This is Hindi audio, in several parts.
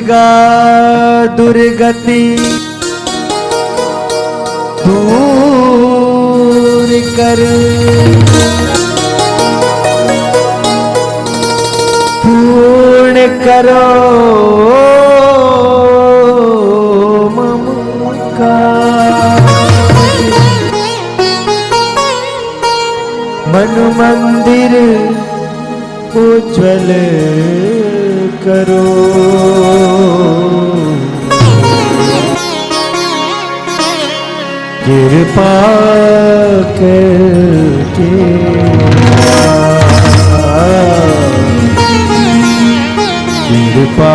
दुर्गा दुर्गति दूर कर, पूर्ण करो मम काज। मन मंदिर उज्ज्वल करो, कृपा करके कृपा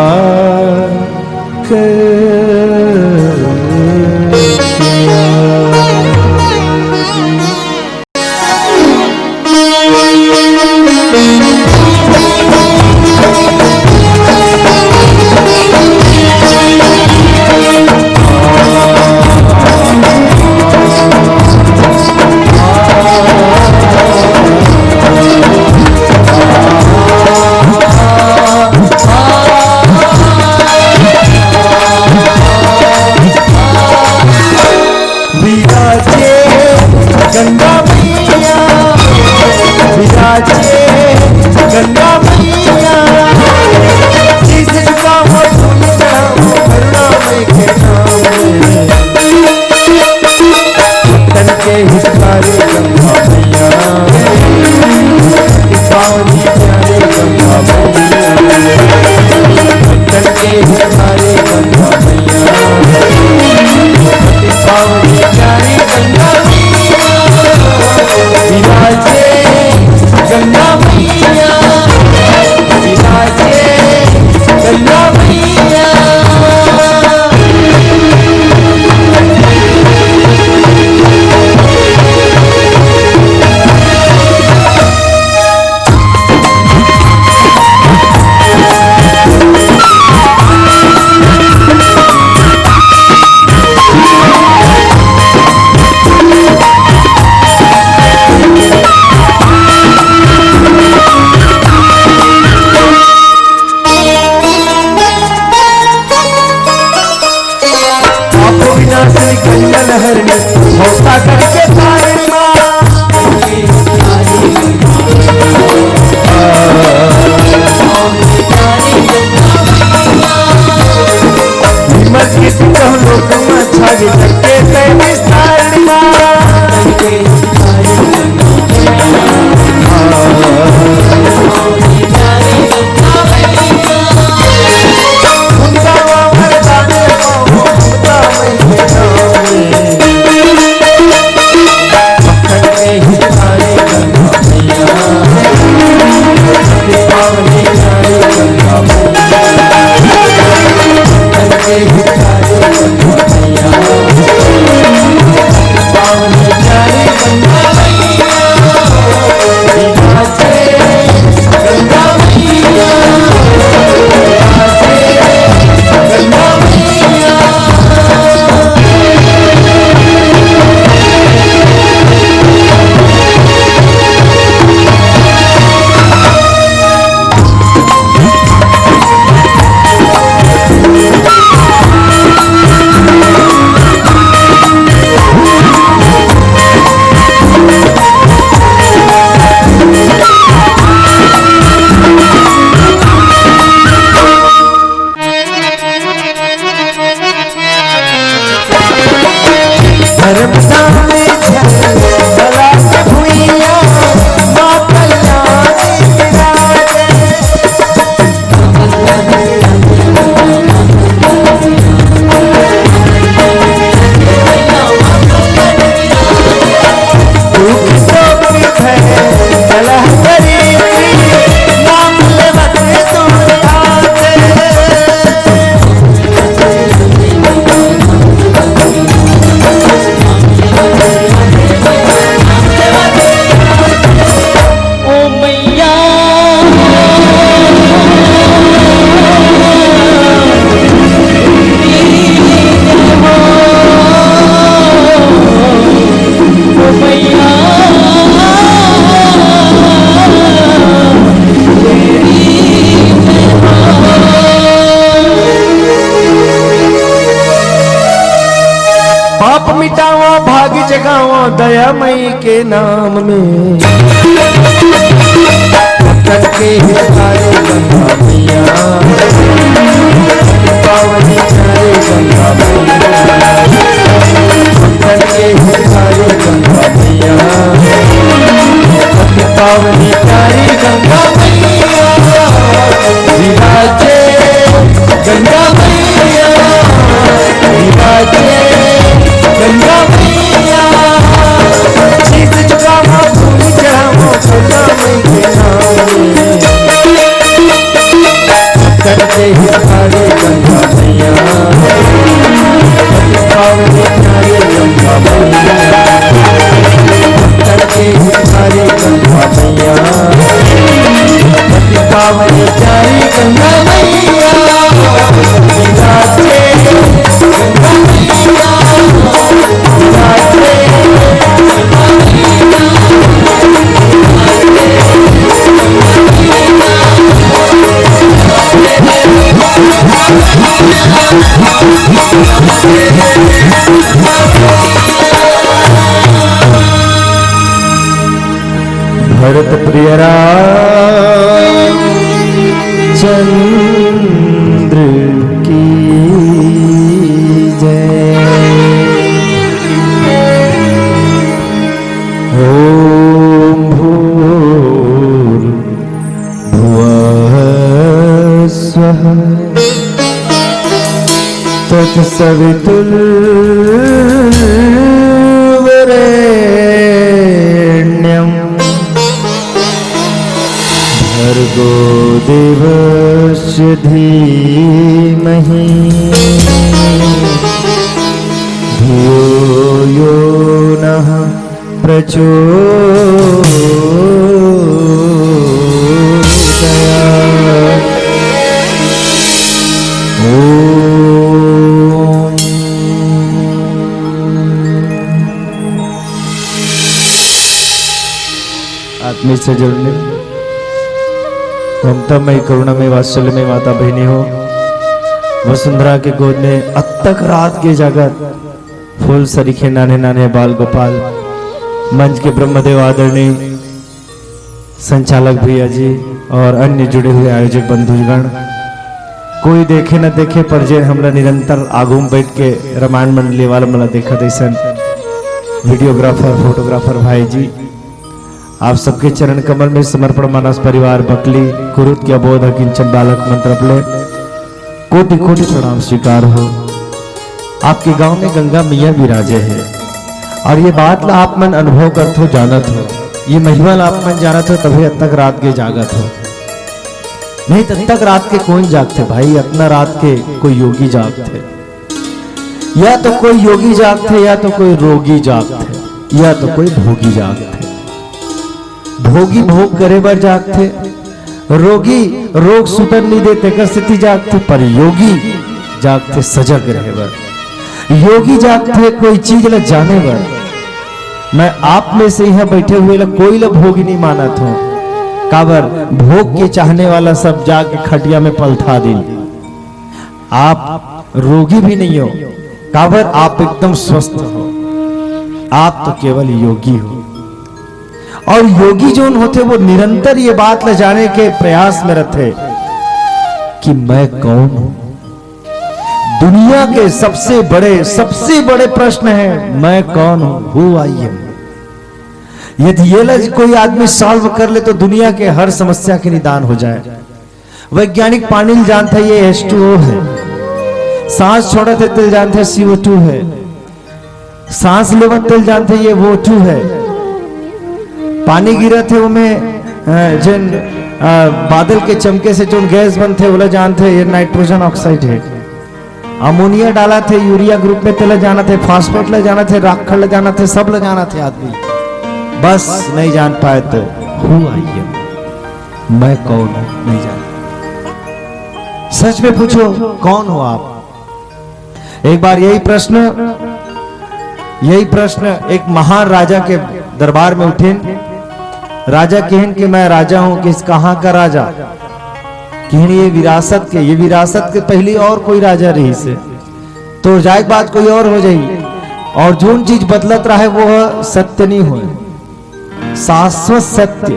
पाप मिटाओ भाग जगाओ दयामयी के नाम में करके हितारे गंगा मैया पावनी चारे गंगा मैया करके हितारे गंगा मैया पावनी चारे गंगा मैया विराजे गंगा मैया विराजे गंगा मैया शीश झुकाओ फूल चढ़ाओ गंगा मैया करते हितारे गंगा मैया पावनी चारे गंगा मैया करते हितारे गंगा मैया पावनी चारे गंगा मैया विराजे गंगा मैया विराजे भरत प्रिय चंद्र की जय। ओम भूर्भुवः स्वः तत्सवितुर्वरेण्यम् भर्गो देवस्य धीमहि धियो यो नः प्रचोदयात्। ओम आत्मा से जुड़ने ममतामयी करुणामयी वात्सल्यमयी माता बहनी हो, वसुंधरा के गोद में अब तक रात के जागत फूल सरीखे नाने नाने बाल गोपाल, मंच के ब्रह्मदेव आदरणीय संचालक भैया जी और अन्य जुड़े हुए आयोजक बंधुगण, कोई देखे न देखे पर जे हमरा निरंतर आगू में बैठ के रामायण मंडली वाला मला देखा दैसन वीडियोग्राफर फोटोग्राफर भाई जी, आप सबके चरण कमल में समर्पण मानस परिवार बकली कुरुत के अबोध किंचन बालक मंत्रपले कोटि कोटि प्रणाम स्वीकार हो। आपके गांव में गंगा मैया विराजे है और ये बात ला आप मन अनुभव करत हो जानत हो, ये महिमा ला आप मन जानत हो तभी अब तक रात के जागत हो, नहीं तब तक रात के कौन जागते भाई, इतना रात के कोई योगी जागते, या तो कोई योगी जागते या तो कोई रोगी जागते या तो कोई भोगी जागते। भोगी भोग करे बर जागते, रोगी रोग सुतन नहीं देते कर स्थिति जागते, पर योगी जागते सजग रहे बर, योगी जागते कोई चीज ला जाने बर। मैं आप में से यहाँ बैठे हुए ला कोई ला भोगी नहीं मानत हूँ, काबर भोग के चाहने वाला सब जाके खटिया में पलथा दी। आप रोगी भी नहीं हो, काबर आप एकदम स्वस्थ हो, आप तो केवल योगी हो। और योगी जो होते वो निरंतर ये बात ले जाने के प्रयास में रहते कि मैं कौन हूं। दुनिया के सबसे बड़े प्रश्न है मैं कौन हूं, हु आई एम। यदि ये लज कोई आदमी सॉल्व कर ले तो दुनिया के हर समस्या के निदान हो जाए। वैज्ञानिक पानी जानते ये H2O है, सांस छोड़े थे तिल जानते CO2 है, सांस लेवत तिल जानते ये O2 है, पानी गिरा थे वो में जिन बादल के चमके से जो गैस बनते वो जानते ये नाइट्रोजन ऑक्साइड है। अमोनिया डाला थे यूरिया ग्रुप में तेल जाना थे, फास्फेट ले जाना थे, राखड़ ले जाना थे, सब ले जाना थे आदमी, बस नहीं जान पाए तो हु आई एम, मैं कौन हूं नहीं जान। सच में पूछो कौन हो आप। एक बार यही प्रश्न एक महान राजा के दरबार में उठे। राजा कहन कि मैं राजा हूं, किस कहां का राजा, कहन ये विरासत के पहले और कोई राजा रही से तो जाए बात कोई और हो जाई। और जो चीज बदलत रहा है वो सत्य नहीं हो, शाश्वत सत्य,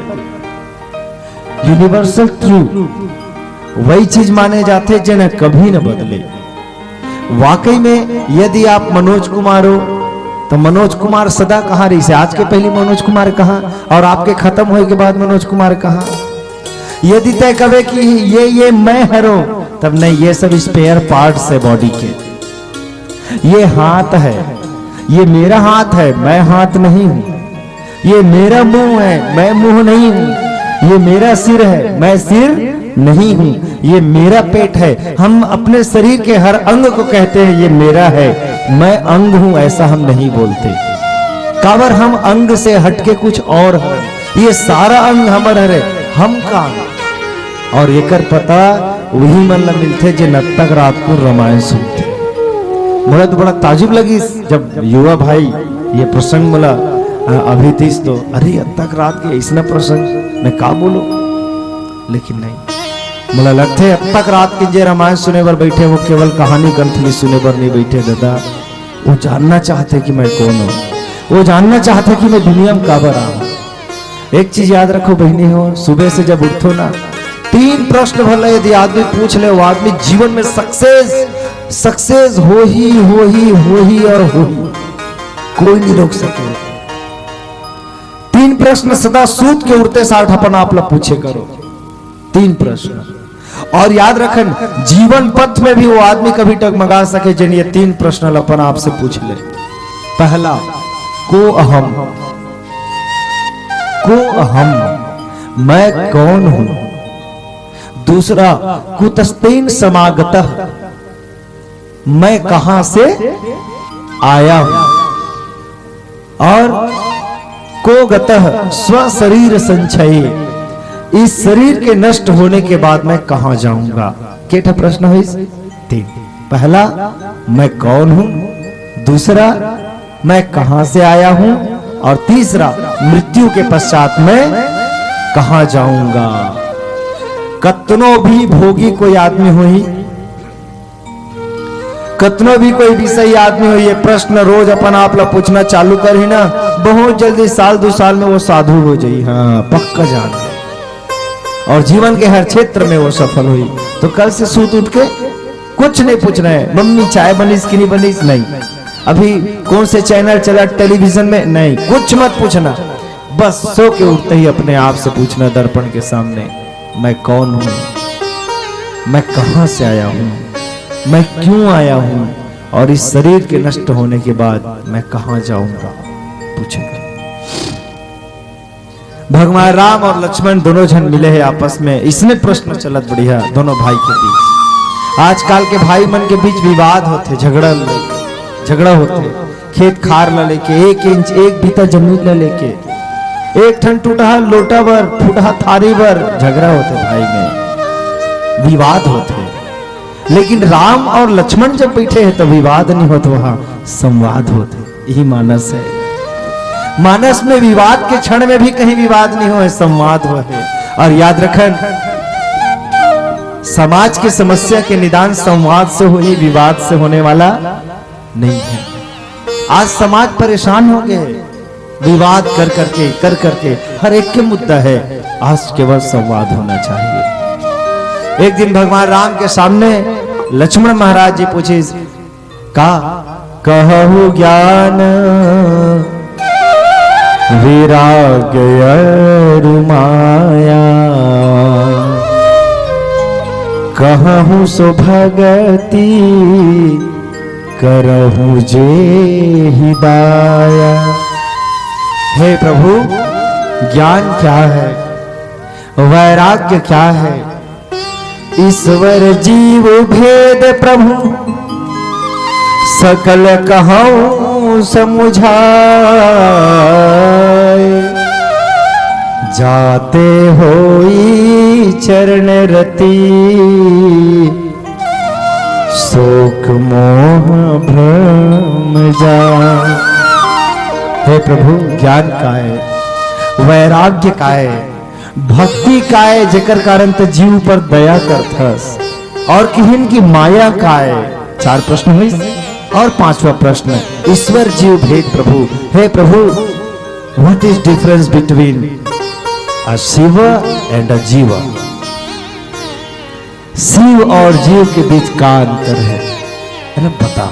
यूनिवर्सल ट्रूथ वही चीज माने जाते जो न कभी न बदले। वाकई में यदि आप मनोज कुमार हो तो मनोज कुमार सदा कहां रही से, आज के पहले मनोज कुमार कहां और आपके खत्म होने के बाद मनोज कुमार कहां। यदि तय कहे कि ये मैं हरो, तब नहीं, ये सब स्पेयर पार्ट्स है बॉडी के। ये हाथ है, ये मेरा हाथ है, मैं हाथ नहीं हूं। ये मेरा मुंह है, मैं मुंह नहीं हूं। ये मेरा सिर है, मैं सिर नहीं हूं। ये मेरा पेट है। हम अपने शरीर के हर अंग को कहते हैं ये मेरा है, मैं अंग हूं, ऐसा हम नहीं बोलते। कावर हम अंग से हटके कुछ और है। ये सारा अंग हमारा है, हम का और एकर पता वही मन ला मिलते जो नब तक रात को रामायण सुनते। मुझे तो बड़ा ताजुब लगी जब युवा भाई ये प्रसंग मला अभी तीस तो अरे अब तक रात के ऐसा प्रसंग मैं का बोलूं, लेकिन नहीं, मुझे लगते अब तक रात के जे रामायण सुने पर बैठे वो केवल कहानी ग्रंथली सुने पर नहीं बैठे दादा। वो जानना चाहते कि मैं कौन हूं, वो जानना चाहते कि मैं दुनिया में काबर आऊं। एक चीज याद रखो बहनी हो, सुबह से जब उठो ना 3 प्रश्न भले यदि आदमी पूछ ले, वो आदमी जीवन में सक्सेस हो ही और हो ही, कोई नहीं रोक सके। 3 प्रश्न सदा सूत के उड़ते साठ अपन आप लोग पूछे करो, 3 प्रश्न। और याद रखन जीवन पथ में भी वो आदमी कभी टगमगा सके जिन ये 3 प्रश्न अपन आपसे पूछ ले। पहला, को अहम, मैं कौन हूं। दूसरा, कुतस्तेन समागतः, मैं कहां से आया हूं। और को गतः, स्व शरीर संचय, इस शरीर के नष्ट होने के बाद मैं कहां जाऊंगा। केठा प्रश्न है इस 3। पहला, मैं कौन हूं। दूसरा, मैं कहां से आया हूं। और तीसरा, मृत्यु के पश्चात मैं कहां जाऊंगा। कतनो भी भोगी कोई आदमी हो ही, कतनो भी कोई विषय आदमी हो, ये प्रश्न रोज अपन आप लोग पूछना चालू कर ही ना, बहुत जल्दी 1-2 साल में वो साधु हो जाई। हाँ पक्का जान, और जीवन के हर क्षेत्र में वो सफल हुई। तो कल से सूत उठ के कुछ नहीं पूछना है, मम्मी चाय बनीस कि नहीं बनीस, नहीं, अभी कौन से चैनल चला टेलीविजन में, नहीं, कुछ मत पूछना। बस सो के उठते ही अपने आप से पूछना दर्पण के सामने, मैं कौन हूं, मैं कहां से आया हूं, मैं क्यों आया हूं, और इस शरीर के नष्ट होने के बाद मैं कहां जाऊंगा, पूछेंगे। भगवान राम और लक्ष्मण दोनों जन मिले हैं आपस में, इसने प्रश्न चलत बढ़िया दोनों भाई के बीच। आजकल के भाई मन के बीच विवाद होते, झगड़ा होते, खेत खार ला लेके, 1 इंच 1 बीता जमीन ला लेके, एक ठन टूटा लोटा बर, फूटा थारी बर झगड़ा होते, भाई में विवाद होते। लेकिन राम और लक्ष्मण जब बैठे हैं तो विवाद नहीं होते, वहां संवाद होते। यही मानस है। मानस में विवाद के क्षण में भी कहीं विवाद नहीं हो, संवाद हो है। और याद रखन, समाज की समस्या के निदान संवाद से हो ही, विवाद से होने वाला नहीं है। आज समाज परेशान हो गए विवाद कर करके, हर एक के मुद्दा है। आज केवल संवाद होना चाहिए। एक दिन भगवान राम के सामने लक्ष्मण महाराज जी पूछे, का कहु ज्ञान विराग्य माया, कहु सो भगति करहु जे हिदाया। हे प्रभु, ज्ञान क्या है, वैराग्य क्या है, ईश्वर जीव भेद प्रभु सकल कहूं समुझाए। जाते होई चरण रति, शोक मोह भ्रम जाए। हे प्रभु, ज्ञान का है, वैराग्य का है, भक्ति का है, जेकर कारण तो जीव पर दया करथस, और किहिन की माया का है। 4 प्रश्न हुई। और पांचवा प्रश्न, ईश्वर जीव भेद प्रभु। हे प्रभु, what is difference between a Shiv and a jeev? Shiv और जीव के बीच का अंतर है ना, बता।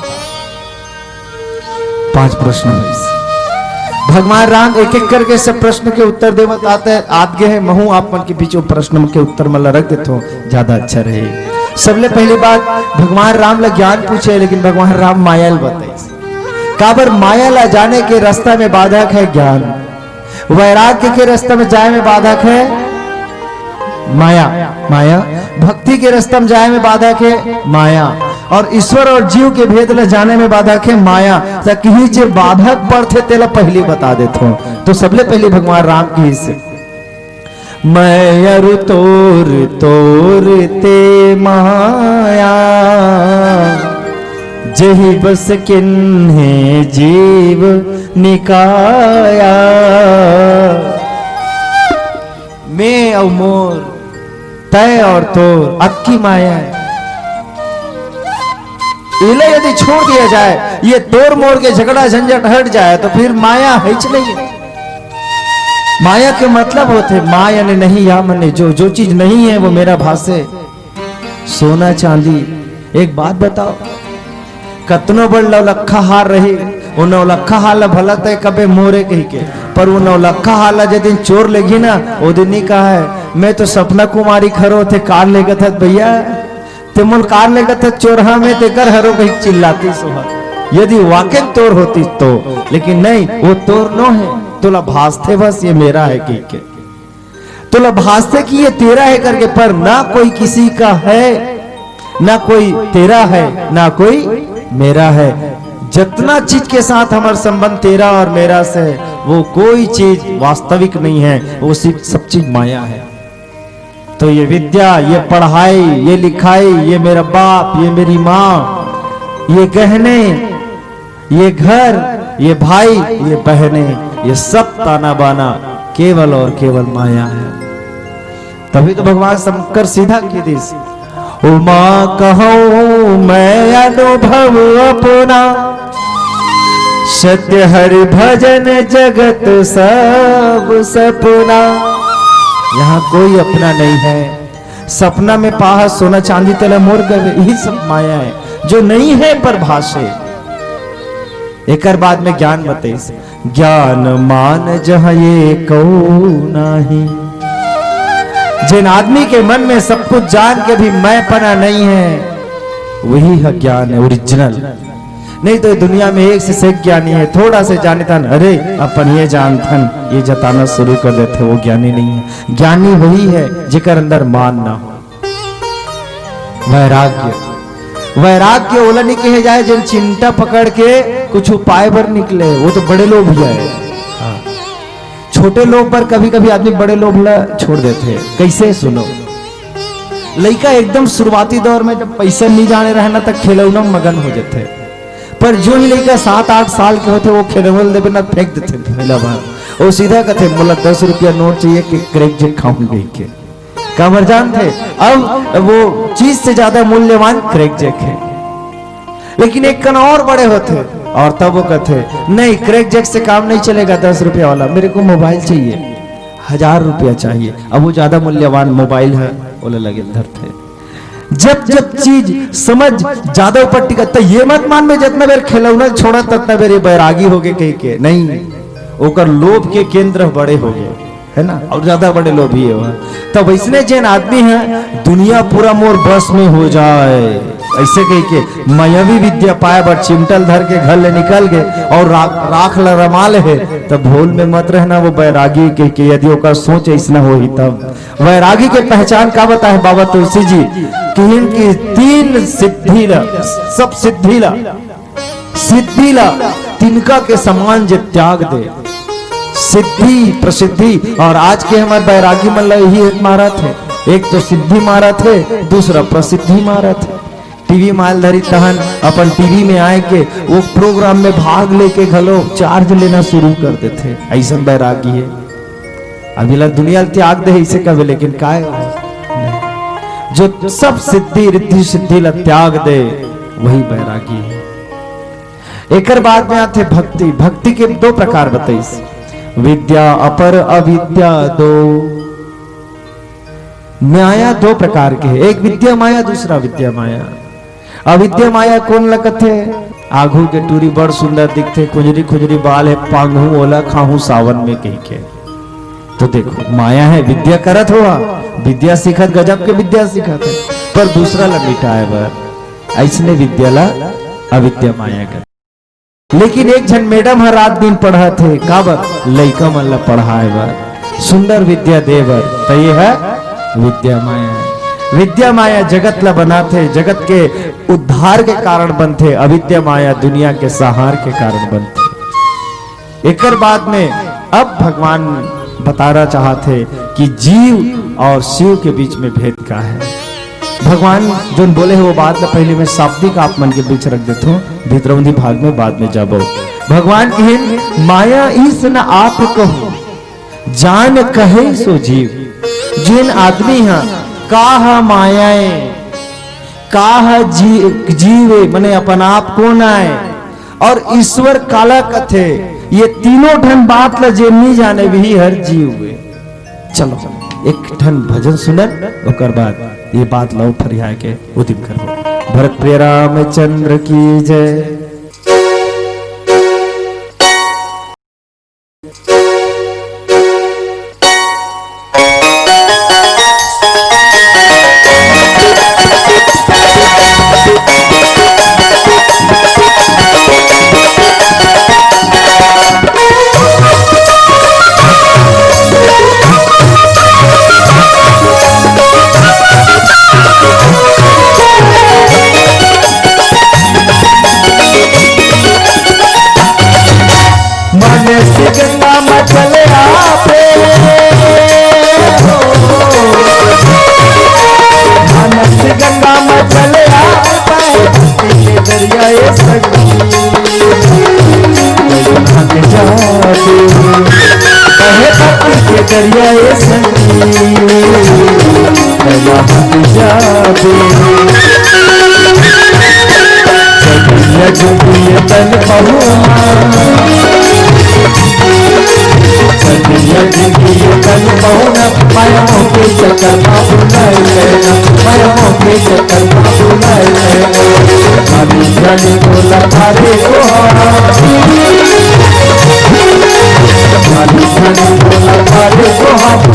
5 प्रश्न है। भगवान राम एक एक करके सब प्रश्न के उत्तर देवत आते हैं। महू आप मन के बीच प्रश्न के उत्तर मतलब रख देते हो, ज्यादा अच्छा रहे। सबले पहली बात, भगवान राम ला ज्ञान पूछे, लेकिन भगवान राम माया बताए। काबर माया ला जाने के रास्ता में बाधक है ज्ञान, वैराग्य के रास्ते में जाए में बाधक है माया, भक्ति के रास्ते में जाए में बाधक है माया, और ईश्वर और जीव के भेद ला जाने में बाधक है माया। कहीं जे बाधक पड़ते तेला पहले बता देते हो। तो सबले पहले भगवान राम की हिस्से, मैं अरु तोर तोर ते माया, जही बस किन्हे जीव निकाया। मैं और मोर, तय और तोर, अक्की माया है। इले यदि छोड़ दिया जाए, ये तोड़ मोड़ के झगड़ा झंझट हट जाए, तो फिर माया है नहीं। माया के मतलब होते माँ यानी नहीं, या मने जो चीज नहीं है वो मेरा भाषे। सोना चांदी, एक बात बताओ, कतनो बड़ नौलखा हार रही, वो नौलखा हाल भला तय कबे मोरे कही के, पर वो नौलखा हाल जब चोर लेगी ना, वो दिन नहीं कहा है मैं तो सपना कुमारी खरो थे कार लेगा था भैया, ते मुल कार लेगा था चोरहा में ते कर हरो कहीं चिल्लाती सुहा। यदि वाकई तोर होती तो, लेकिन नहीं, वो तोर नो है, तोला भासते बस ये मेरा है कही के, तोला भासते कि ये तेरा है करके, पर ना कोई किसी का है, ना कोई तेरा है, ना कोई मेरा है। जितना चीज के साथ हमारा संबंध तेरा और मेरा से, वो कोई चीज वास्तविक नहीं है, वो सब चीज माया है। तो ये विद्या, ये पढ़ाई, ये लिखाई, ये मेरा बाप, ये मेरी माँ, ये गहने, ये घर, ये भाई, ये बहने, ये सब ताना बाना केवल और केवल माया है। तभी तो भगवान शंकर सीधा की दिस, उमा कहूं मैं अनुभव अपना, सत्य हरि भजन जगत सब सपना। यहाँ कोई अपना नहीं है। सपना में पाहा सोना चांदी तले मोर गए, यही सब माया है जो नहीं है पर भाषे। एक बाद में ज्ञान बते, ज्ञान मान जहां ये कहू नहीं। जिन आदमी के मन में सब कुछ जान के भी मैं पना नहीं है, वही है ज्ञान है ओरिजिनल। नहीं तो दुनिया में एक से एक ज्ञानी है, थोड़ा से जाने था अरे अपन ये जानथन, ये जताना शुरू कर देते, वो ज्ञानी नहीं है। ज्ञानी वही है जिकर अंदर मान ना हो। वैराग्य, वैराग्य ओला नहीं कहे जाए जिन चिंता पकड़ के कुछ उपाय पर निकले, वो तो बड़े लोग भी है। छोटे लोग पर कभी कभी आदमी बड़े लोग छोड़ देते हैं। कैसे सुनो, लड़का एकदम शुरुआती दौर में जब पैसा नहीं जाने रहना तक खिलौना मगन हो जाते, पर जो ही लड़का 7-8 साल के होते वो खिलौना देवे ना फेंक देते पहला बार, वो सीधा कहते मुझे 10 रुपया नोट चाहिए कि क्रैक जैक खाऊंगी के। कामर जान थे, अब वो चीज से ज्यादा मूल्यवान क्रैक जैक है। लेकिन एक कन और बड़े होते और तब वो कहते नहीं क्रैक जैक से काम नहीं चलेगा, 10 रुपया वाला मेरे को मोबाइल चाहिए, 1000 रुपया चाहिए। अब वो ज्यादा मूल्यवान मोबाइल है बोले लगे धरते। जब जब चीज समझ ज्यादा ऊपर टिका, तो ये मत मान में जितना बेर खिलौना छोड़ा ततना बेर बैरागी हो गए कहीं के नहीं, ओकर लोभ के केंद्र बड़े हो गए है ना, और ज्यादा बड़े लोभ ही है। तब इसने जिन आदमी है दुनिया पूरा मोर बस में हो जाए, ऐसे कह के मायावी विद्या पाए बट चिमटल धर के घर ले निकल गए और राख ल रमाल है, तब भूल में मत रहना वो बैरागी के यदि ओकर सोच ऐसा हो ही तब। वैरागी के पहचान का बताए बाबा तुलसी जी कि इनकी 3 सिद्धि ला, सब सिद्धि ला, सिद्धि ला तिनका के समान जे त्याग दे, सिद्धि प्रसिद्धि। और आज के हमारे बैरागी मन यही एक मारा थे, एक तो सिद्धि मारा थे, दूसरा प्रसिद्धि मारा थे। टीवी मालधारी तहन अपन टीवी में आए के वो प्रोग्राम में भाग लेके घलो चार्ज लेना शुरू कर देते, ऐसा बैरागी है। अभी लग दुनिया त्याग दे इसे कभी, लेकिन काय जो सब सिद्धि रिद्धि सिद्धि ला त्याग दे वही बैरागी है। एकर बाद में आते भक्ति। भक्ति के दो प्रकार बताइस, विद्या अपर अविद्या दो। माया दो प्रकार के है, एक विद्या माया, दूसरा विद्या माया। अविद्या माया कौन लगत है? आघू के टूरी बड़ सुंदर दिखते, खुजरी खुजरी बाल है, पांगू ओला खाहू सावन में कही के। तो देखो माया है, विद्या करत हुआ, विद्या सीखत, गजब के विद्या सीखत है, पर दूसरा ला मिटाए बर, ऐसने विद्या ला अविद्या माया कर। लेकिन एक जन मैडम हर रात दिन पढ़ा थे, काबर लइका मन ला पढ़ाए बर, सुंदर विद्या दे बर, तो ये है विद्या माया। विद्या माया जगत ला बनाते, जगत के उद्धार के कारण बनते, अविद्या माया दुनिया के संहार के कारण बनते। एकर बाद में अब भगवान बताना चाहते कि जीव और शिव के बीच में भेद क्या है। भगवान जो बोले है वो बात ना पहले मैं शाब्दिक आप मन के बीच रख देता हूँ, भीतरवंदी भाग में बाद में जाबो। भगवान कहे माया इस न आप कहो, जान कहे सो जीव। जिन आदमी है काह मायाए, काह जीवे मने अपन आप को नाए, और ईश्वर काला कथे, ये तीनों ढन बात ला जे नहीं जाने भी हर जीव हुए। चलो एक ठन भजन सुनन, ओकर बाद ये बात लो फरिया के उदिम करो। भरत प्रिय रामचंद्र की जय। गंगा में चले आपे, मानस गंगा में चले आपे, दरियाए सगी जाते, कहे भक्ति के दरियाए सगी जाते। चलिए तन पहुआ, तन पहुना, मायाओं के चक्कर में भुलाए लेना, मायाओं के चक्कर में भुलाए लेना। अभी जाने को लतारे को, अभी जाने को लतारे को,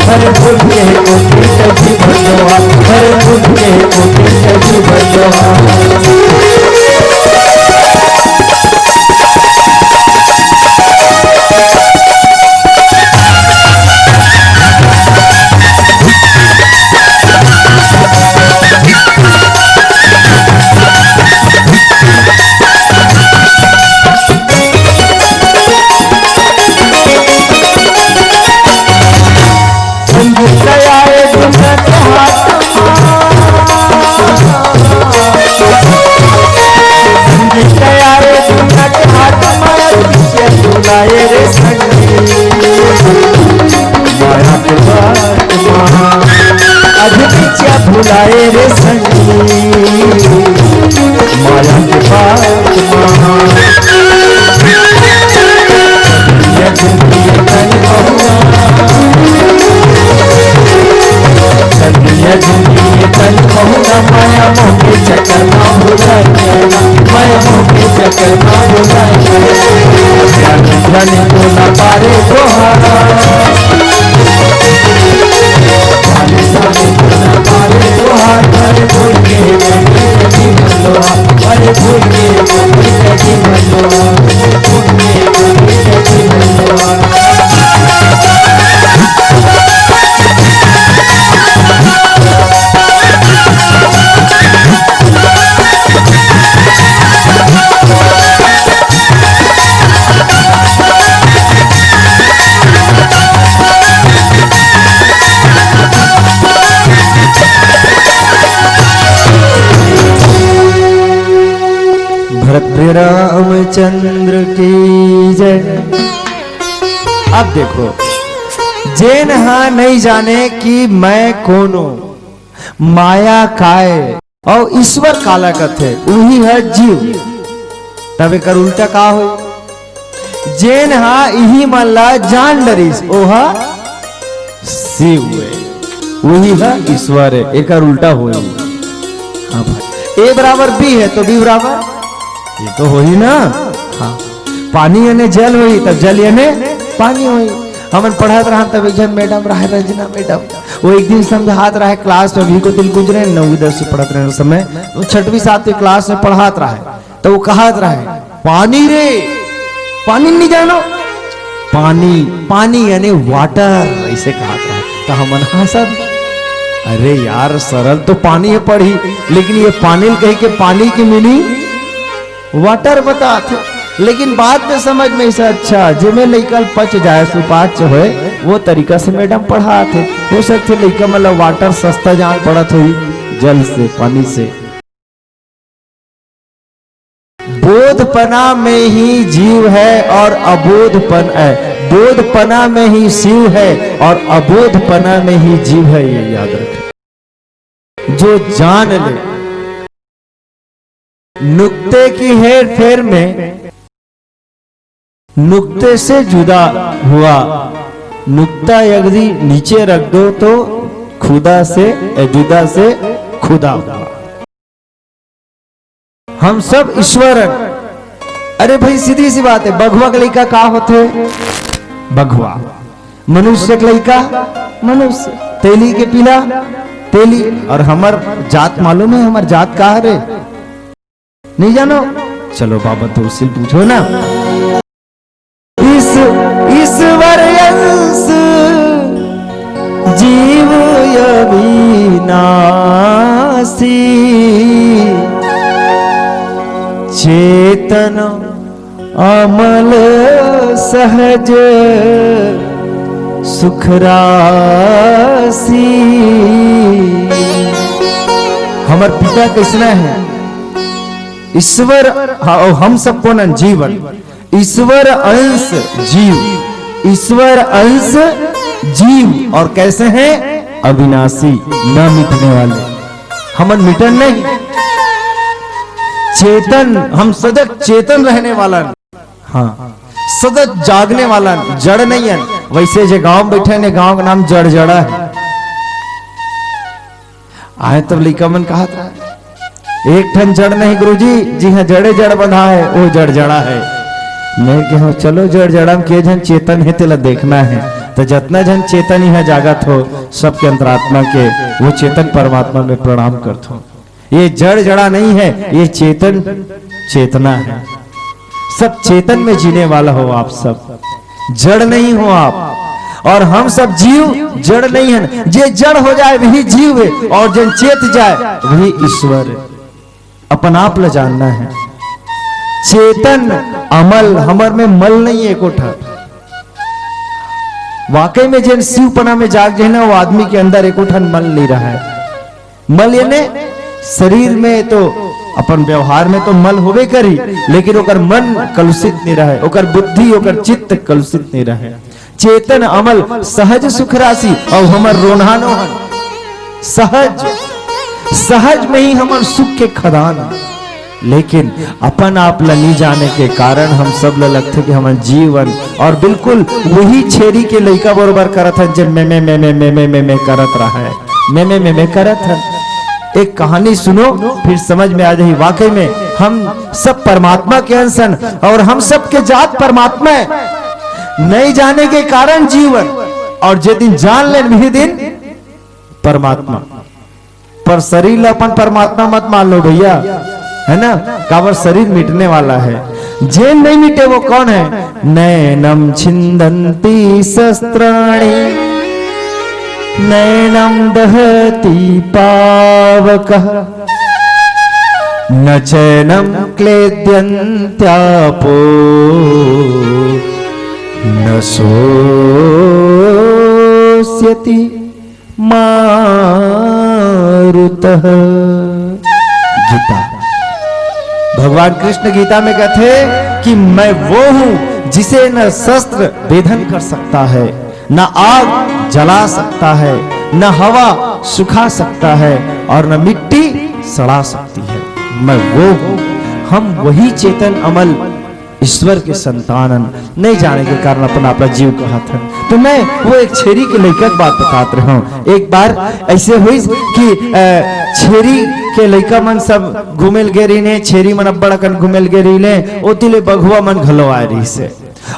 हरे फूल के कोटी सजी भजवा, हरे फूल के कोटी सजी भजवा। भुलाए रे संगी माया के पास माया मोके चक्कर ना भुलाए, माया मोके चक्कर ना भुलाए। जाने को ना पारे दोहारा, हरे फूल के मोती भलोआ, हरे फूल के मोती भलोआ, फूल के मोती भलोआ। भरत रामचंद्र की जय। अब देखो, जेन हा नहीं जाने कि मैं कौन हूं, माया काय और ईश्वर काला कथे, वही है जीव। तब एक उल्टा का हो, जेन हा इही मल्ला जान डरीस ओहा शिव है, वही है ईश्वर है, एक उल्टा हो। हाँ भाई, ए बराबर बी है तो बी बराबर ये तो हो ही ना। हाँ, पानी यानी जल हुई तब जल यानी पानी हुई। हमन पढ़ात रहा तब एक जन मैडम रहा रंजना मैडम, वो एक दिन समझात रहा क्लास में, भी को दिल गुजरे 9वीं-10वीं पढ़त रहे समय, वो 6वीं-7वीं क्लास में पढ़ात रहा तो वो कहत रहा पानी रे, पानी नहीं जानो, पानी पानी यानी वाटर, ऐसे कहत रहा। तो हमन हाँ सब, अरे यार सरल तो पानी है पढ़ी, लेकिन ये पानी कह के पानी की मीनिंग वाटर बताते, लेकिन बाद में समझ में ऐसा अच्छा जिमें लइका पच जाए सुपाच्य हो वो तरीका से मैडम पढ़ाते। हो सकते लइका मतलब वाटर सस्ता जान पड़त हुई जल से, पानी से। बोधपना में ही जीव है और अबोधपन है, बोधपना में ही शिव है और अबोधपना में ही जीव है, ये याद रखें। जो जान ले नुक्ते की हेर फेर में नुक्ते से जुदा हुआ, नुक्ता यदि नीचे रख दो तो खुदा से जुदा से खुदा हुआ। हम सब ईश्वर। अरे भाई सीधी सी बात है, बघवा का लइका का होते बघवा, मनुष्य का लइका मनुष्य, तेली के पीला तेली। और हमार जात मालूम है, हमार जात का है रे नहीं जानो? चलो बाबा तो से पूछो ना। ईश्वर अंश जीव अविनाशी, चेतन अमल सहज सुख राशि। हमार पिता कैसना है? ईश्वर, हम सबको न जीवन, ईश्वर अंश जीव, ईश्वर अंश जीव, और कैसे हैं? अविनाशी, न मिटने वाले। हम मिटन नहीं, चेतन, हम सजग चेतन रहने वाला। हाँ, सतत जागने वाला, जड़ नहीं है। वैसे जो गांव बैठे ने, गांव का नाम जड़ जड़ा है। आए तब लिखा मन कहा था एक ठन जड़ नहीं गुरुजी, जी हाँ जड़े जड़ बंधा है, वो जड़ जड़ा है। मैं कहा चलो जड़ जड़ा में के जन चेतन है तेला देखना है, तो जितना जन चेतन यहाँ जागत हो सबके अंतरात्मा के, वो चेतन परमात्मा में प्रणाम करते हो। ये जड़ जड़ा नहीं है, ये चेतन चेतना है। सब चेतन में जीने वाला हो आप, सब जड़ नहीं हो आप। और हम सब जीव जड़ नहीं है। जे जड़ हो जाए वही जीव है, और जन चेत जाए वही ईश्वर है। अपन आप ल जानना है। चेतन अमल, हमर में मल नहीं है कोठा। वाकई में जिन शिवपना में जाग जाए ना, वो आदमी के अंदर एक उठन मल नहीं रहा है। मल यानी शरीर में तो अपन व्यवहार में तो मल होवे करी, लेकिन ओकर मन कलुषित नहीं रहे, ओकर बुद्धि ओकर चित्त कलुषित नहीं रहे। चेतन अमल सहज सुख राशि, और हमर रोन्हानो सहज, सहज में ही हमर सुख के खदान। लेकिन अपन आप लनी जाने के कारण हम सब लगते कि हमारे जीवन और बिल्कुल वही छेरी के लइका बरोबर करत है, जब मैं करत रहा है, मैं करत है। एक कहानी सुनो फिर समझ में आ जाए। वाकई में हम सब परमात्मा के अंश हैं, और हम सब के जात परमात्मा है। नहीं जाने के कारण जीवन, और जे दिन जान ले वही दिन परमात्मा। पर शरीर अपन परमात्मा मत मान लो भैया, है ना? काबर शरीर मिटने वाला है। जे नहीं मिटे वो कौन है? नैनम छिंदन्ति शस्त्राणि नैनम दहति पावकः न चैनम क्लेद्यन्त्यापो न शोष्यति मारुतः। गीता, भगवान कृष्ण गीता में कहते हैं कि मैं वो हूं जिसे न शस्त्र भेदन कर सकता है, न आग जला सकता है, न हवा सुखा सकता है, और न मिट्टी सड़ा सकती है। मैं वो हूं। हम वही चेतन अमल ईश्वर के संतानन नहीं जाने के कारण अपना अपना जीव कहा था। तो मैं वो एक छेरी के लड़का की बात बताते रहा हूँ। एक बार ऐसे हुई कि छेरी के लड़का मन सब घुमेल गेरी ने, छेरी मन अब्बड़ अकन घुमेल गेरी ने, ओतिले बघुआ मन घलो आए रही से,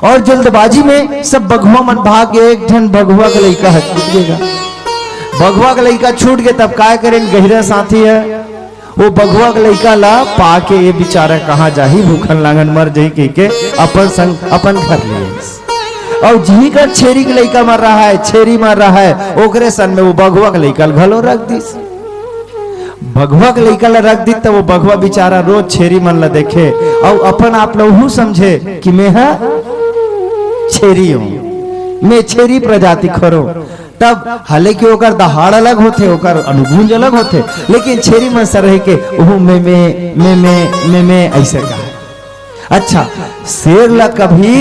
और जल्दबाजी में सब बघुआ मन भाग गए। एक ठन बघुआ का लड़का है छूट गएगा, बघुआ का लड़का छूट गया, तब काय करें, गहरा साथी है वो बघुआ का लड़का ला पाके ये बेचारा कहाँ जाही, भूखन लागन मर जाही कह के अपन संग अपन घर ले। और जी का छेरी का लड़का मर रहा है, छेरी मर रहा है, ओकरे सन में वो बघुआ का लड़का घलो रख दी। बघुआ का लड़का ला रख दी, तो वो बघुआ बेचारा रोज छेरी मन ला देखे और अपन आप लोग समझे कि मैं छेरी हूँ, मैं छेरी प्रजाति खरो। तब हालांकि ओकर दहाड़ अलग होते, ओकर अनुगुंज अलग होते, लेकिन छेरी मन सर रह के ओह में ऐसे कहा। अच्छा, शेर ला कभी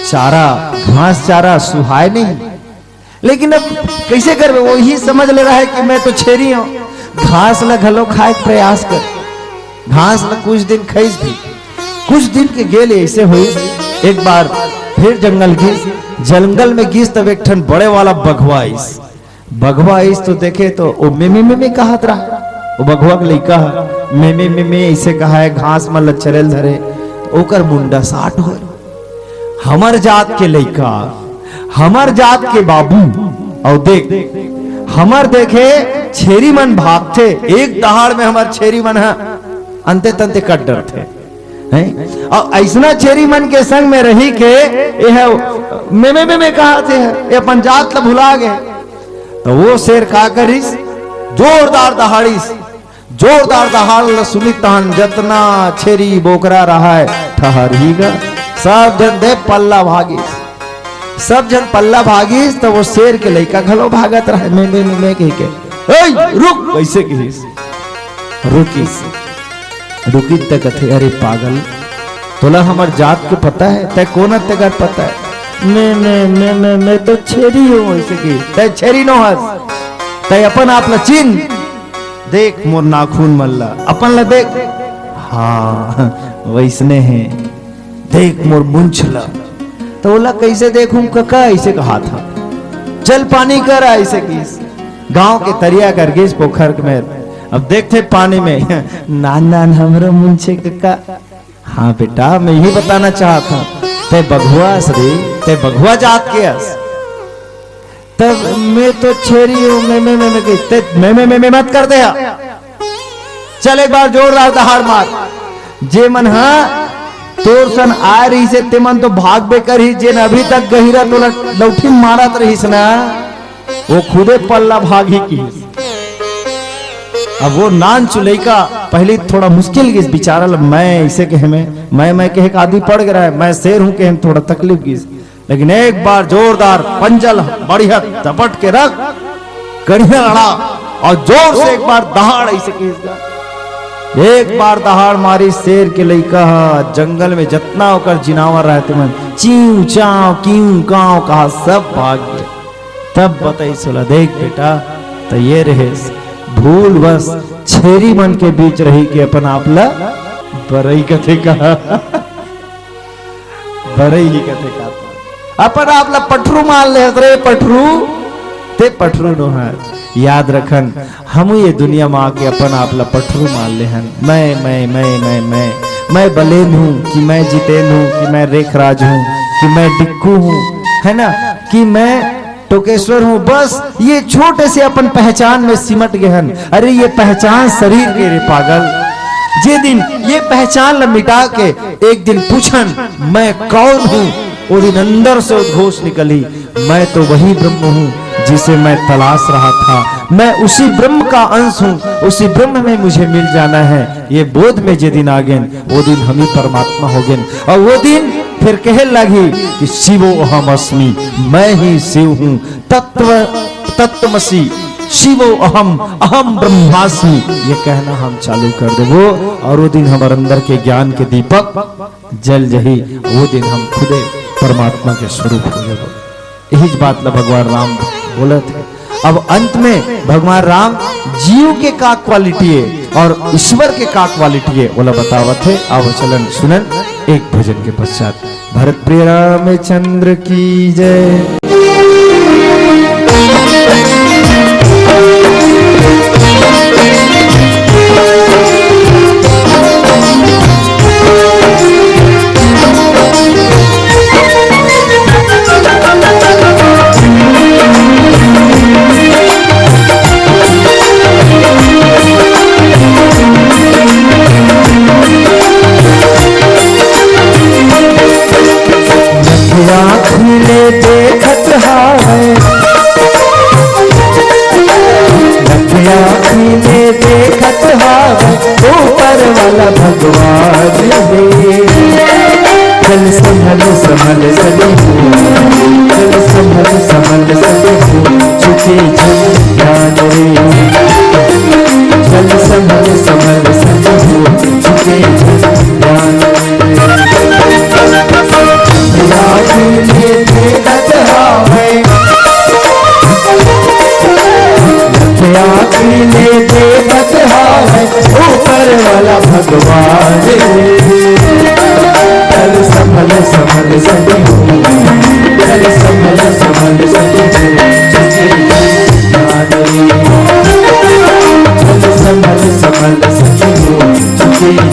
चारा, घास चारा सुहाय नहीं, लेकिन अब कैसे करबे, वो ही समझ ले रहा है कि मैं तो छेरी हूं, घास ला घलो खाए प्रयास कर, घास ला कुछ दिन खाइस भी, कुछ दिन के गेले ऐसे हुई। एक बार फिर जंगल में गिस, तब एक ठन बड़े वाला बघवा आइस तो देखे तो वो में कहत रहा, वो बघवा के लइका में ऐसे कहा है, घास में लचरेल धरे, ओकर मुंडा साट हो। हमर जात के लइका, हमर जात के बाबू, और देख हमर देखे छेरी मन भागते, एक दहाड़ में हमार छेरी मन है अंते तंते कट डर थे हैं, और ऐसा छेरी मन के संग में रही के में कहा थे ये अपन जात ला भुला गए। तो वो शेर का करिस, जोरदार दहाड़िस, जोरदार दहाड़ सुनी तहन जतना छेरी बोकरा रहा है ठहरीगा, सब जन दे पल्ला भागिस, सब जन पल्ला भागिस। तो वो शेर के लइका घलो भागत रहे, में कह के रुक, कैसे कहिस, रुकिस, रुकी तक कथे, अरे पागल, तोला हमार जात के पता है, तय कोना तेगर पता है, मैं तो छेरी हूँ, ऐसे की तय छेरी नो हस, तय अपन आप ला चिन्ह देख, मोर नाखून मल्ला अपन ला देख, हाँ वैसने हैं, देख मोर मुंछ ला, तो बोला कैसे देखूं कका, ऐसे कहा था, चल पानी कर, ऐसे की गांव के तरिया कर गिस पोखर में। अब देखते पानी में, नान हमरो मुंछे कका, हाँ बेटा मैं यही बताना चाहता, ते बघुआ रे, ते बघुआ जात के अस, तब मैं तो छेरी हूँ, मैं मत कर दे, चल एक बार जोरदार दहाड़ मार, जे मन हाँ तोर सन आ रही से ते मन तो भाग बेकर ही, जेन अभी तक गहिरा तो लौठी मारत रहीस ना, वो खुदे पल्ला भागी की। अब वो नान चुलैका पहले थोड़ा मुश्किल गिस बेचारा, मैं इसे कहे मैं कहे आदमी पड़ गया है, मैं शेर हूं कहे थोड़ा तकलीफ गिस, लेकिन एक बार जोरदार पंजल बढ़िया झपट के रख, कड़िया लड़ा और जोर से एक बार दहाड़ ऐसे गिस, एक बार दहाड़ मारी, शेर के लइका जंगल में जितना होकर जिनावर रहते मन चीव चाव क्यों काव कहा सब भाग गए। तब बताई सोला, देख बेटा तो ये रहे भूल बस छेरी मन के बीच रही के अपन आपला बरई कथे कहा, बरई ही कथे कहा, अपन आपला पठरू मान ले रे, पठरू ते पठरू नो है। याद रखन हम ये दुनिया में आके अपन आपला पठरू मान ले हन, मैं बलेन हूँ कि मैं जितेन हूँ कि मैं रेखराज हूँ कि मैं डिक्कू हूँ, है ना, कि मैं टोकेश्वर हूँ, बस ये छोटे से अपन पहचान में सिमट गए हन। अरे ये पहचान शरीर के रे पागल, जे दिन ये पहचान मिटा के एक दिन पूछन मैं कौन हूँ, और दिन अंदर से उद्घोष निकली, मैं तो वही ब्रह्म हूँ जिसे मैं तलाश रहा था, मैं उसी ब्रह्म का अंश हूँ, उसी ब्रह्म में मुझे मिल जाना है। ये बोध में जे दिन आ गए वो दिन हम ही परमात्मा हो गए, और वो दिन फिर कह लगी कि शिवो अहम अस्मि, मैं ही शिव हूँ, तत्वमसि शिवो अहम ब्रह्मास्मि, ये कहना हम चालू कर देवो, और वो दिन हमारे अंदर के ज्ञान के दीपक जल जही, वो दिन हम खुदे परमात्मा के स्वरूप हो जाओ। यही बात ला भगवान राम बोले थे। अब अंत में भगवान राम जीव के का क्वालिटी है और ईश्वर के का क्वालिटी है बोला बतावत है। आओ चलन सुनन एक भजन के पश्चात। भरत प्रिय रामचंद्र की जय। ऊपर वाला भगवान चल संभल संभल सभी चल संभल संभल सभी चुके जान रे चल संभल संभल सभी चुके जान ऊपर वाला भगवान चल संभल संभल सभी चल संभल संभल सभी चल संभल संभल सभी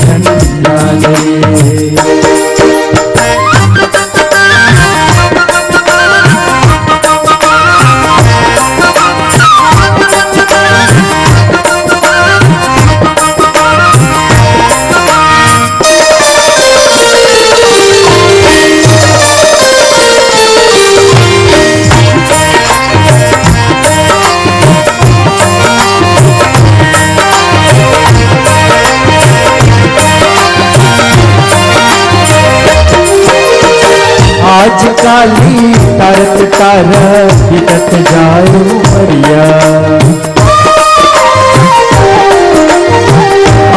आज काली तारत तार बितत जाए उमरिया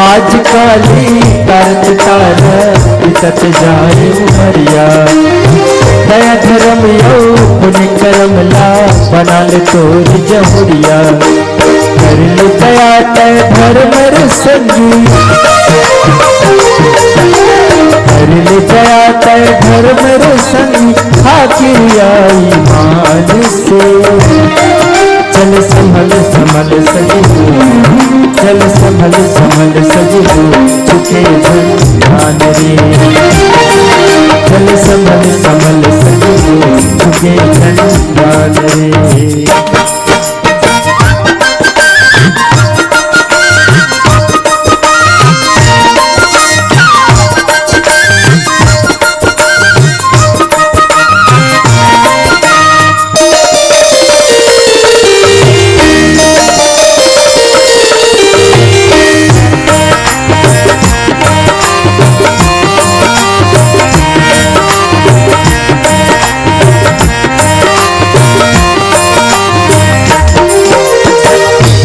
आज काली तारत तार बितत जाए उमरिया दया धर्म यो पुण्य कर्म ला बना ले तोरी जमुरिया कर ले दया तय धर्म संगी कर ले दया तय धर्म संगी आखिर आई मान से चल संभल संभल सजी चल संभल संभल सजी चुके ध्यान रे चल संभल संभल सजी चुके ध्यान रे।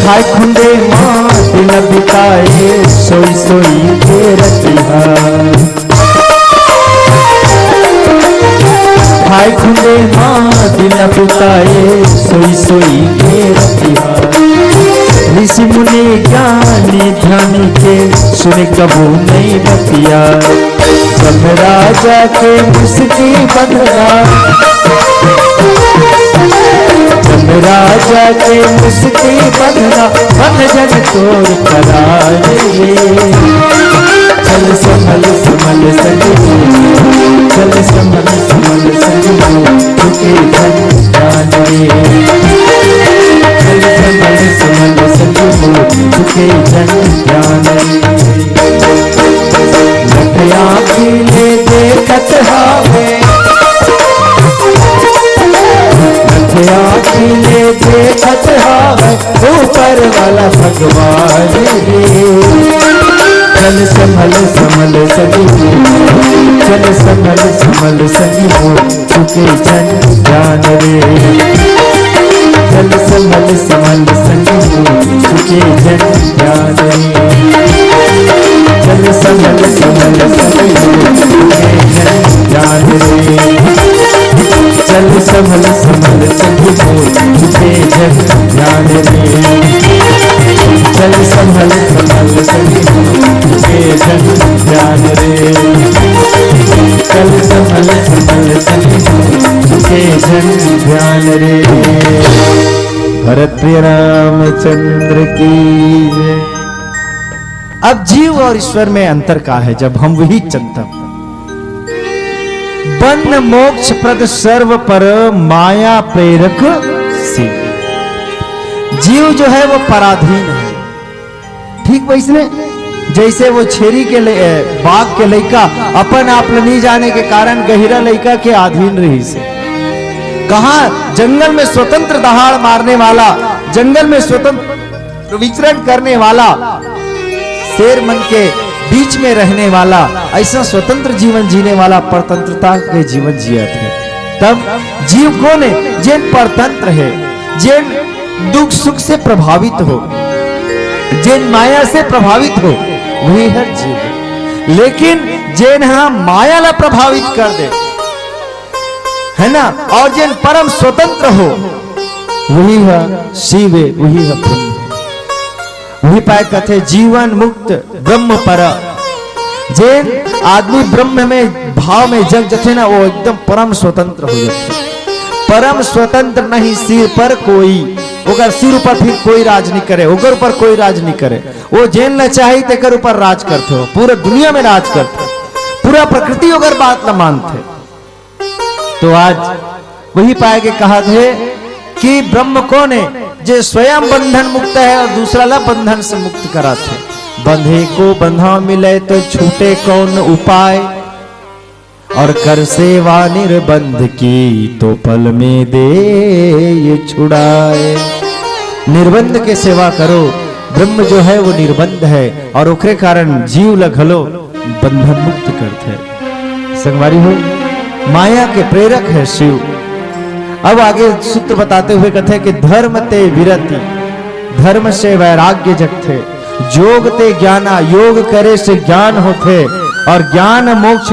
खाए खुंडे माँ दिन बिताए सोई सोई के रतिहा खाए खुंडे माँ दिन बिताए सोई सोई के रतिहा ऋषि मुनि ज्ञानी ध्यानी के सुने कबू नहीं बतिया जब राजा के मुस्की बंधना राजा के मुस्की बंधना मन जन तोड़ करार रे चल संभल संभल सजी चल संभल संभल सजी चुके जान रे चल संभल संभल सजी चुके जान रे लखया खिले देखत हावे खिले देखत हावे ऊपर वाला भगवान रे चल संभल संभल सजी चल संभल संभल सजी चुके जान रे चल संभल संभल सजी चुके जान रे चल संभल संभल सजी चुके जान रे चल संभल संभल सखी मोर तुझे जग ध्यान रे, चल संभल संभल सखी मोर तुझे जग ध्यान रे, चल संभल संभल सखी मोर तुझे जग ध्यान रे। भरत प्रिय रामचंद्र की जय। अब जीव और ईश्वर में अंतर का है, जब हम वही चिंतन बंध मोक्ष प्रद सर्व पर माया प्रेरक से। जीव जो है वो पराधीन है, ठीक वैसे जैसे वो छेरी के बाघ के लइका अपन आप नहीं जाने के कारण गहिरा लइका के अधीन रही से। कहा जंगल में स्वतंत्र दहाड़ मारने वाला, जंगल में स्वतंत्र विचरण करने वाला, शेर मन के बीच में रहने वाला, ऐसा स्वतंत्र जीवन जीने वाला परतंत्रता के जीवन जिया थे। तब जीव कौन है? जिन परतंत्र है, जिन दुख सुख से प्रभावित हो, जिन माया से प्रभावित हो, वही है जीव। लेकिन जिन माया ला प्रभावित कर दे, है ना, और जिन परम स्वतंत्र हो, वही है शिव, वही है ब्रह्म। वही पाए कथे जीवन मुक्त ब्रह्म पर। जिन आदमी ब्रह्म में भाव में जग जथे ना, वो एकदम परम स्वतंत्र हो जाते। परम स्वतंत्र नहीं सिर पर कोई, अगर सिर ऊपर फिर कोई राज नहीं करे, उगर ऊपर कोई राज नहीं करे। वो जेन ला चाहे तेकर ऊपर राज करते हो, पूरा दुनिया में राज करते, पूरा प्रकृति अगर बात न मानते। तो आज वही पाए के कहा थे कि ब्रह्म कौन है? जो स्वयं बंधन मुक्त है और दूसरा ला बंधन से मुक्त कराते। बंधे को बंधा मिले तो छूटे कौन उपाय, और कर सेवा निर्बंध की तो पल में दे ये छुड़ाए। निर्बंध के सेवा करो, ब्रह्म जो है वो निर्बंध है, और ओकरे कारण जीव लगलो बंधन मुक्त करते। संगवारी हो, माया के प्रेरक है शिव। अब आगे सूत्र बताते हुए कहते हैं कि धर्म ते विरति, धर्म से वैराग्य जगते, जोग ते ज्ञाना, योग करे से ज्ञान होते, और ज्ञान मोक्ष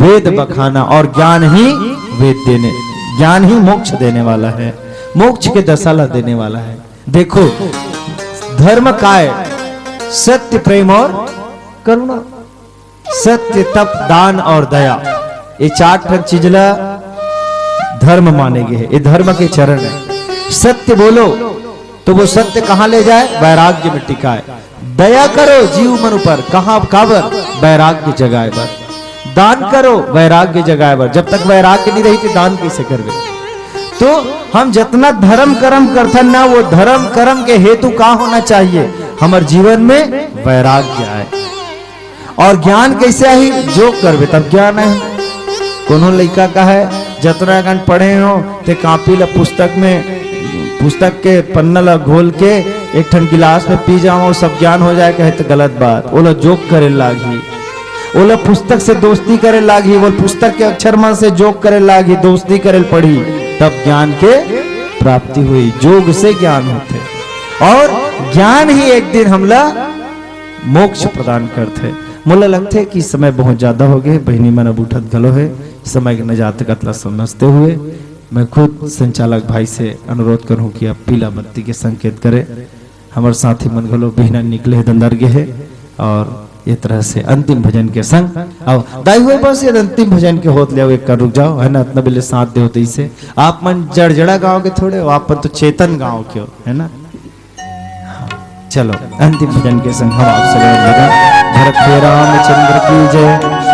वेद बखाना, और ज्ञान ही वेद देने, ज्ञान ही मोक्ष देने वाला है, मोक्ष के दशाला देने वाला है। देखो धर्म का है सत्य, प्रेम और करुणा। सत्य, तप, दान और दया, ये चार चीजला धर्म माने गए हैं। ये धर्म के चरण है। सत्य बोलो तो वो सत्य कहां ले जाए? वैराग्य में टिकाए। दया करो जीव मन पर, कहां काबर? वैराग्य जगाए बर। दान करो, वैराग्य जगाए बर। जब तक वैराग्य नहीं रही तो दान कैसे करवे? तो हम जितना धर्म कर्म करथन ना, वो धर्म कर्म के हेतु का होना चाहिए? हमारे जीवन में वैराग्य आए। और ज्ञान कैसे आई? जो करवे तब ज्ञान है। कोनो लड़का का है जतना गण पढ़े हो ते कापी ला पुस्तक में, पुस्तक के पन्ना ला घोल के एक ठन गिलास में पी जाओ, सब ज्ञान हो जाए, कहे तो गलत बात। वो लोग जोक करे लागी, वो लोग पुस्तक से दोस्ती करे लागी, वो पुस्तक के अक्षर मन से जोक करे लागी, दोस्ती करे पढ़ी, तब ज्ञान के प्राप्ति हुई। जोग से ज्ञान होते, और ज्ञान ही एक दिन हमला मोक्ष प्रदान करते। मुला लगते कि समय बहुत ज्यादा हो गए, बहनी मन अब उठत गलो है। समय के नजात कतला समझते हुए मैं खुद संचालक भाई से अनुरोध करूं कि आप पीला बत्ती के संकेत करें। हमारे साथी मन गलो बहना निकले दंदर गे है, और ये तरह से अंतिम भजन के संग अब दाई हुए बस ये अंतिम भजन के होत ले एक कर रुक जाओ, है ना, इतना बिल्ले साथ दे होते से आप मन जड़जड़ा गांव के थोड़े, आप तो चेतन गांव के हो, है ना। चलो अंतिम भजन के संग हम आपसे लगा। भरत प्रिय रामचंद्र की जय।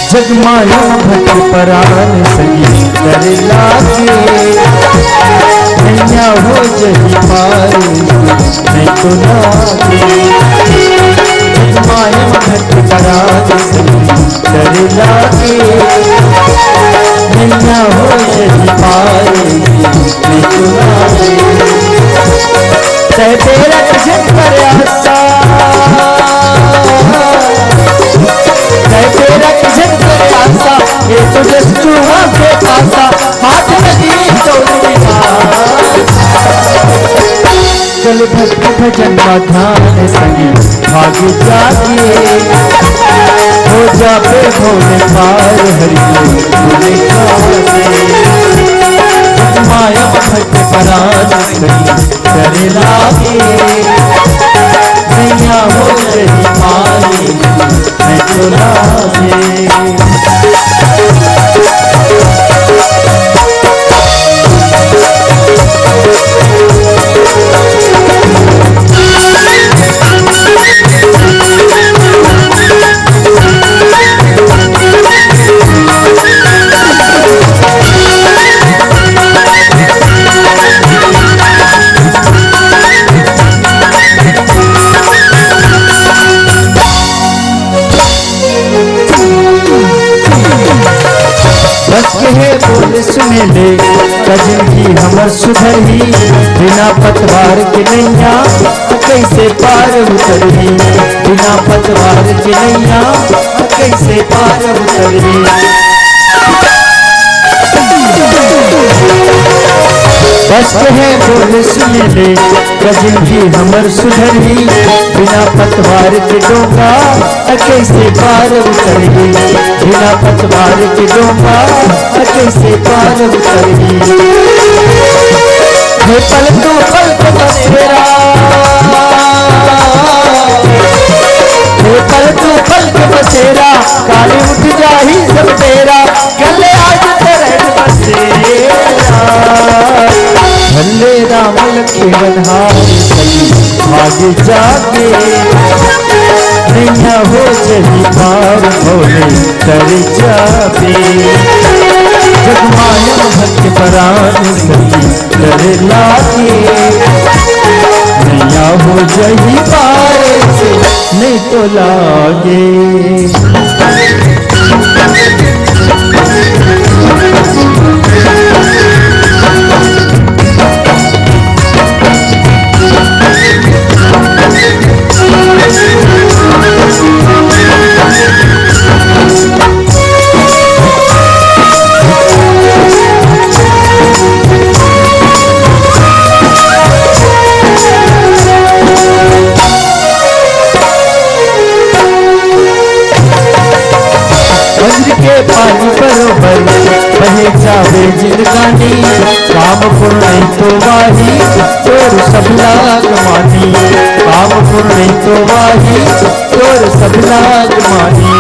जगमाया भक्त परान सही कर लागे, नैया जही पार नहीं तो लागे माया भक्त पराग डर लागे नैया हो जही पार नहीं तो लागे तेरा किशन कर आशा तेरा किशन कर आशा ये तो जस्ट चूहा के पासा हाथ लगी चौधरी चल भक्त भजन का ध्यान संगी भाग्य जागे हो जावे भोले पार हरि भोले माया भक्त पराग करे लागे नैया हो जही पारी मैं तो लागे बोले सुने ले कजिन की हमर सुधरही बिना पतवार के नैया कैसे पार उतरही बिना पतवार के नैया कैसे पार उतरही कष्ट है बोले सुने ले कजिन भी हमर सुधरही बिना पतवार के डोंगा कैसे पार उतरही बिना पतवार के डोंगा कैसे पार उतरही हे पल तो पल को बसेरा हे पल तो पल को बसेरा काले उठ जाही सब तेरा गले आज तेरे बसेरा भले राम लक्ष्मण हारी सही भाग्य जागे नैया हो जही पार भोले तर जाबे जगमाया भक्त पराग सही डर लागे नैया हो जही पार से नहीं तो लागे पानी बरोबर बहे जावे जिंदगानी काम पूर्ण तो वाही तोर सब लाग मानी काम पूर्ण तो वाही तोर सब लाग मानी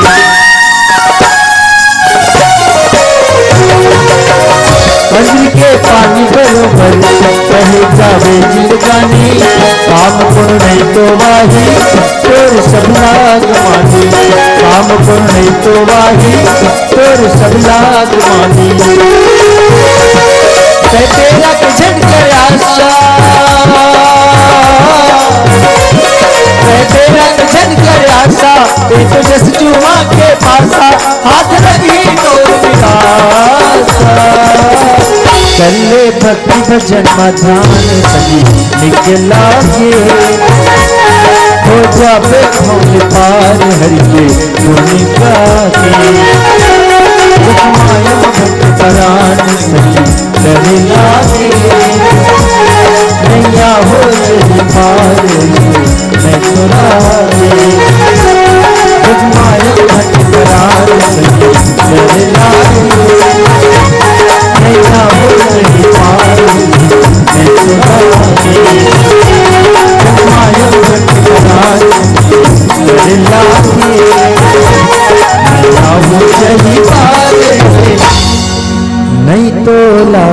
वज्र के पानी बरोबर बहे जावे जिंदगानी काम पूर्ण तो वाही तोर सब लाग मानी काम पूर्ण तो वाही तोर सब लाग मानी तेरा किशन कर आशा तेरा किशन कर आशा ये तो जस चूहा के पासा हाथ लगी तोर विलासा चले भक्ति भजन में ध्यान सही निकला हो जावे भोले पार हरि के गुण गाके माया भक्त पराग सही डर लागे नैया हो जही पार मैं तो लागे माया भक्त पराग सही डर लागे नैया हो जही पार मैं तो लागे माया भक्त पराग डर लागे नैया हो जही पार नहीं तो ला